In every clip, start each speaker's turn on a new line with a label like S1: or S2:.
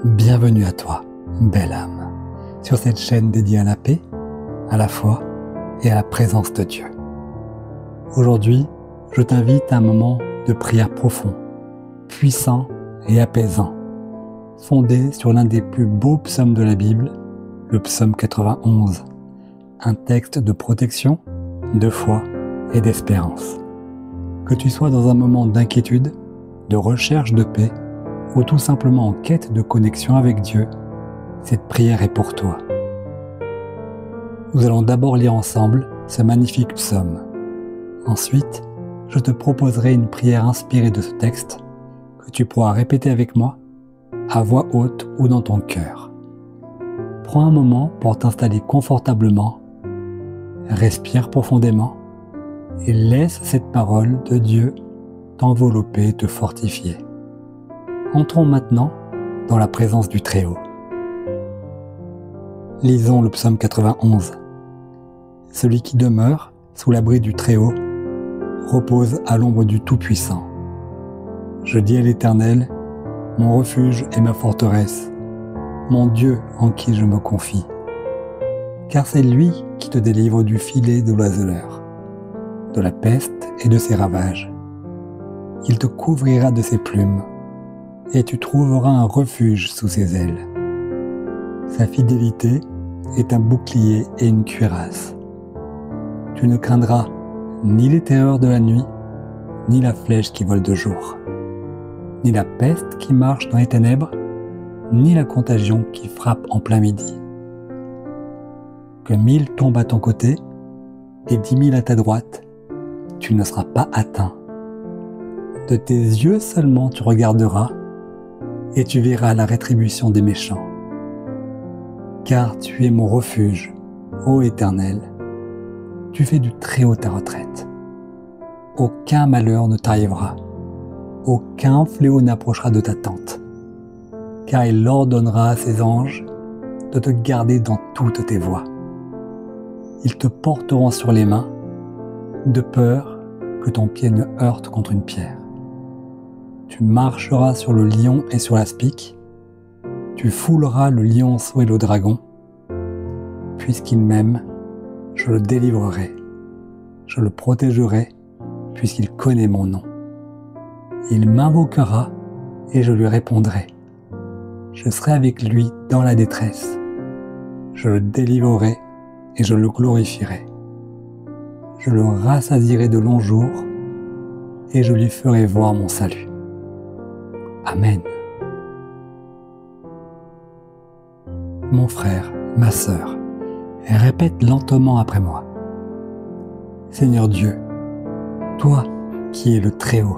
S1: Bienvenue à toi, belle âme, sur cette chaîne dédiée à la paix, à la foi et à la présence de Dieu. Aujourd'hui, je t'invite à un moment de prière profond, puissant et apaisant, fondé sur l'un des plus beaux psaumes de la Bible, le psaume 91, un texte de protection, de foi et d'espérance. Que tu sois dans un moment d'inquiétude, de recherche de paix, ou tout simplement en quête de connexion avec Dieu, cette prière est pour toi. Nous allons d'abord lire ensemble ce magnifique psaume. Ensuite, je te proposerai une prière inspirée de ce texte que tu pourras répéter avec moi, à voix haute ou dans ton cœur. Prends un moment pour t'installer confortablement, respire profondément et laisse cette parole de Dieu t'envelopper et te fortifier. Entrons maintenant dans la présence du Très-Haut. Lisons le psaume 91. Celui qui demeure sous l'abri du Très-Haut repose à l'ombre du Tout-Puissant. Je dis à l'Éternel, mon refuge et ma forteresse, mon Dieu en qui je me confie. Car c'est lui qui te délivre du filet de l'oiseleur, de la peste et de ses ravages. Il te couvrira de ses plumes, et tu trouveras un refuge sous ses ailes. Sa fidélité est un bouclier et une cuirasse. Tu ne craindras ni les terreurs de la nuit, ni la flèche qui vole de jour, ni la peste qui marche dans les ténèbres, ni la contagion qui frappe en plein midi. Que 1000 tombent à ton côté et 10 000 à ta droite, tu ne seras pas atteint. De tes yeux seulement tu regarderas, et tu verras la rétribution des méchants. Car tu es mon refuge, ô Éternel, tu fais du Très-Haut ta retraite. Aucun malheur ne t'arrivera, aucun fléau n'approchera de ta tente, car il ordonnera à ses anges de te garder dans toutes tes voies. Ils te porteront sur les mains, de peur que ton pied ne heurte contre une pierre. Tu marcheras sur le lion et sur l'aspic, tu fouleras le lionceau et le dragon. Puisqu'il m'aime, je le délivrerai, je le protégerai, puisqu'il connaît mon nom. Il m'invoquera et je lui répondrai. Je serai avec lui dans la détresse. Je le délivrerai et je le glorifierai. Je le rassasierai de longs jours et je lui ferai voir mon salut. Amen. Mon frère, ma sœur, répète lentement après moi. Seigneur Dieu, toi qui es le Très-Haut,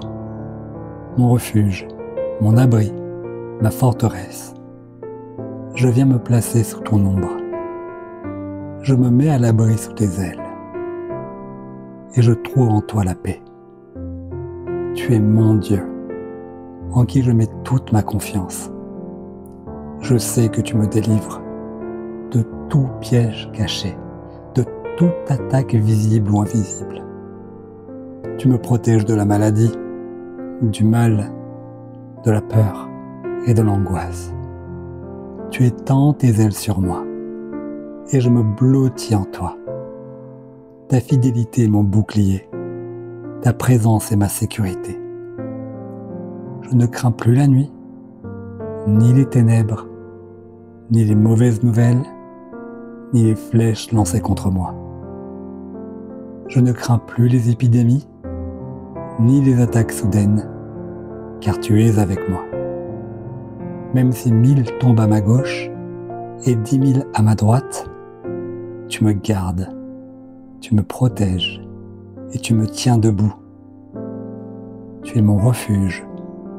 S1: mon refuge, mon abri, ma forteresse, je viens me placer sous ton ombre. Je me mets à l'abri sous tes ailes et je trouve en toi la paix. Tu es mon Dieu, en qui je mets toute ma confiance. Je sais que tu me délivres de tout piège caché, de toute attaque visible ou invisible. Tu me protèges de la maladie, du mal, de la peur et de l'angoisse. Tu étends tes ailes sur moi et je me blottis en toi. Ta fidélité est mon bouclier, ta présence est ma sécurité. Je ne crains plus la nuit, ni les ténèbres, ni les mauvaises nouvelles, ni les flèches lancées contre moi. Je ne crains plus les épidémies, ni les attaques soudaines, car tu es avec moi. Même si 1000 tombent à ma gauche et 10 000 à ma droite, tu me gardes, tu me protèges et tu me tiens debout. Tu es mon refuge,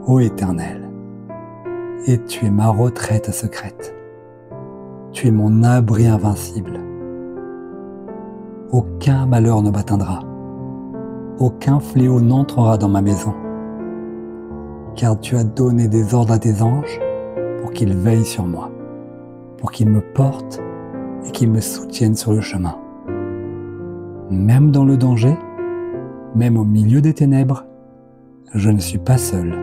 S1: ô Éternel, et tu es ma retraite secrète. Tu es mon abri invincible. Aucun malheur ne m'atteindra, aucun fléau n'entrera dans ma maison, car tu as donné des ordres à tes anges pour qu'ils veillent sur moi, pour qu'ils me portent et qu'ils me soutiennent sur le chemin. Même dans le danger, même au milieu des ténèbres, je ne suis pas seul.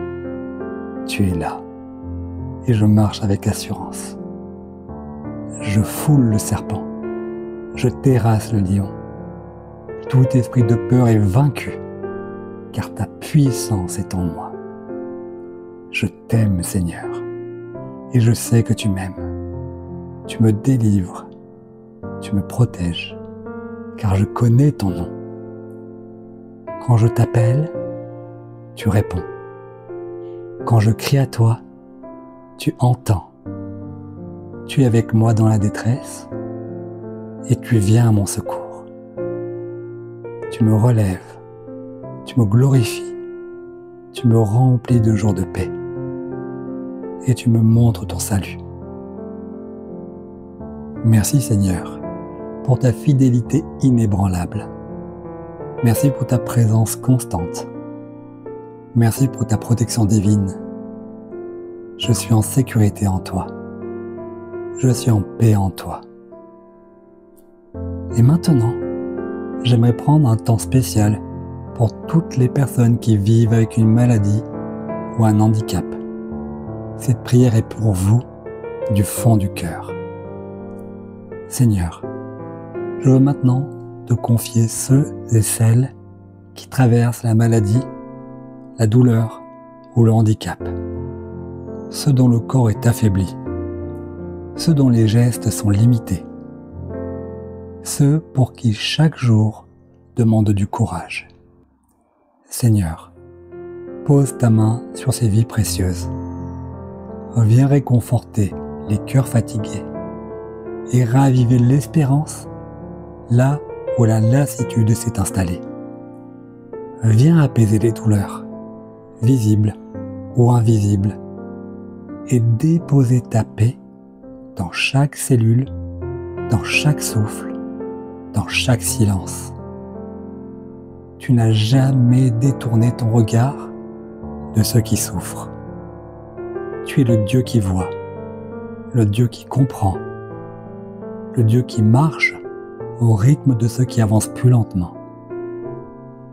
S1: Tu es là. et je marche avec assurance. Je foule le serpent, je terrasse le lion. Tout esprit de peur est vaincu, car ta puissance est en moi. Je t'aime, Seigneur, et je sais que tu m'aimes. Tu me délivres, tu me protèges, car je connais ton nom. Quand je t'appelle, tu réponds. Quand je crie à toi, tu entends. Tu es avec moi dans la détresse et tu viens à mon secours. Tu me relèves, tu me glorifies, tu me remplis de jours de paix et tu me montres ton salut. Merci Seigneur pour ta fidélité inébranlable. Merci pour ta présence constante. Merci pour ta protection divine. Je suis en sécurité en toi. Je suis en paix en toi. Et maintenant, j'aimerais prendre un temps spécial pour toutes les personnes qui vivent avec une maladie ou un handicap. Cette prière est pour vous du fond du cœur. Seigneur, je veux maintenant te confier ceux et celles qui traversent la maladie, la douleur ou le handicap, ceux dont le corps est affaibli, ceux dont les gestes sont limités, ceux pour qui chaque jour demande du courage. Seigneur, pose ta main sur ces vies précieuses. Viens réconforter les cœurs fatigués et raviver l'espérance là où la lassitude s'est installée. Viens apaiser les douleurs, visibles ou invisibles, et déposer ta paix dans chaque cellule, dans chaque souffle, dans chaque silence. Tu n'as jamais détourné ton regard de ceux qui souffrent. Tu es le Dieu qui voit, le Dieu qui comprend, le Dieu qui marche au rythme de ceux qui avancent plus lentement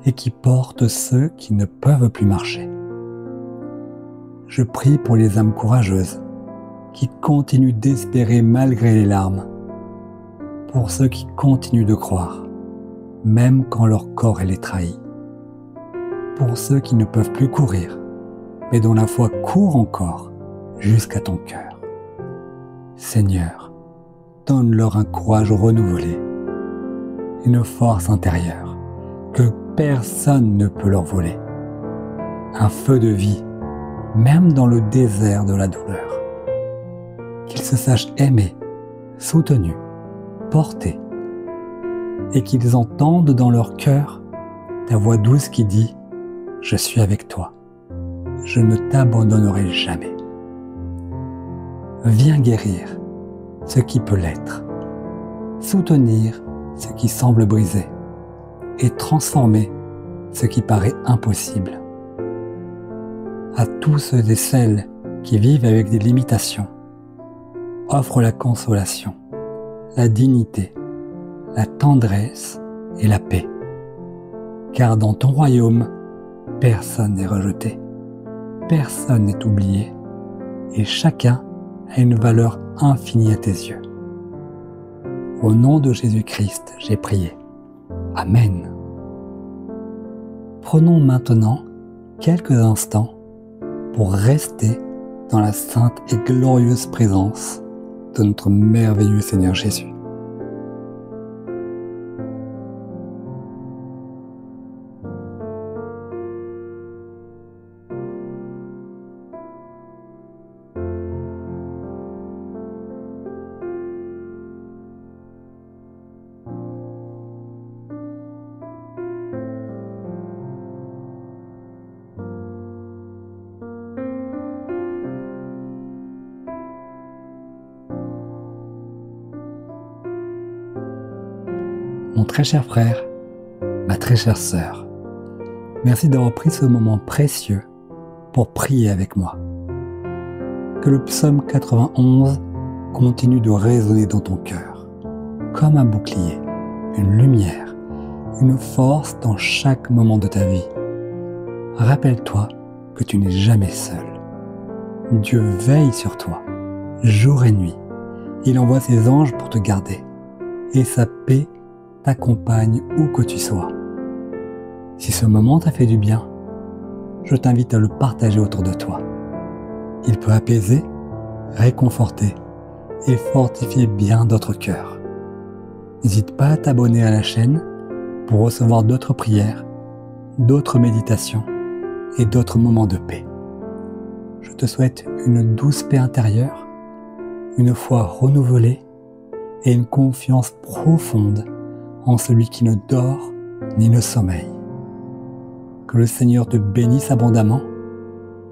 S1: et qui porte ceux qui ne peuvent plus marcher. Je prie pour les âmes courageuses qui continuent d'espérer malgré les larmes, pour ceux qui continuent de croire, même quand leur corps les trahit, pour ceux qui ne peuvent plus courir, mais dont la foi court encore jusqu'à ton cœur. Seigneur, donne-leur un courage renouvelé, une force intérieure que personne ne peut leur voler, un feu de vie, même dans le désert de la douleur. Qu'ils se sachent aimés, soutenus, portés, et qu'ils entendent dans leur cœur ta voix douce qui dit « Je suis avec toi, je ne t'abandonnerai jamais ». Viens guérir ce qui peut l'être, soutenir ce qui semble brisé et transformer ce qui paraît impossible. À tous ceux et celles qui vivent avec des limitations, offre la consolation, la dignité, la tendresse et la paix. Car dans ton royaume, personne n'est rejeté, personne n'est oublié, et chacun a une valeur infinie à tes yeux. Au nom de Jésus-Christ, j'ai prié. Amen. Prenons maintenant quelques instants pour rester dans la sainte et glorieuse présence de notre merveilleux Seigneur Jésus. Mon très cher frère, ma très chère sœur, merci d'avoir pris ce moment précieux pour prier avec moi. Que le psaume 91 continue de résonner dans ton cœur, comme un bouclier, une lumière, une force dans chaque moment de ta vie. Rappelle-toi que tu n'es jamais seul, Dieu veille sur toi, jour et nuit. Il envoie ses anges pour te garder, et sa paix t'accompagne où que tu sois. Si ce moment t'a fait du bien, je t'invite à le partager autour de toi. Il peut apaiser, réconforter et fortifier bien d'autres cœurs. N'hésite pas à t'abonner à la chaîne pour recevoir d'autres prières, d'autres méditations et d'autres moments de paix. Je te souhaite une douce paix intérieure, une foi renouvelée et une confiance profonde en celui qui ne dort ni ne sommeille. Que le Seigneur te bénisse abondamment,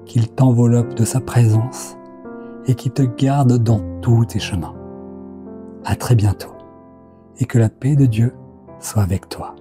S1: qu'il t'enveloppe de sa présence et qu'il te garde dans tous tes chemins. À très bientôt et que la paix de Dieu soit avec toi.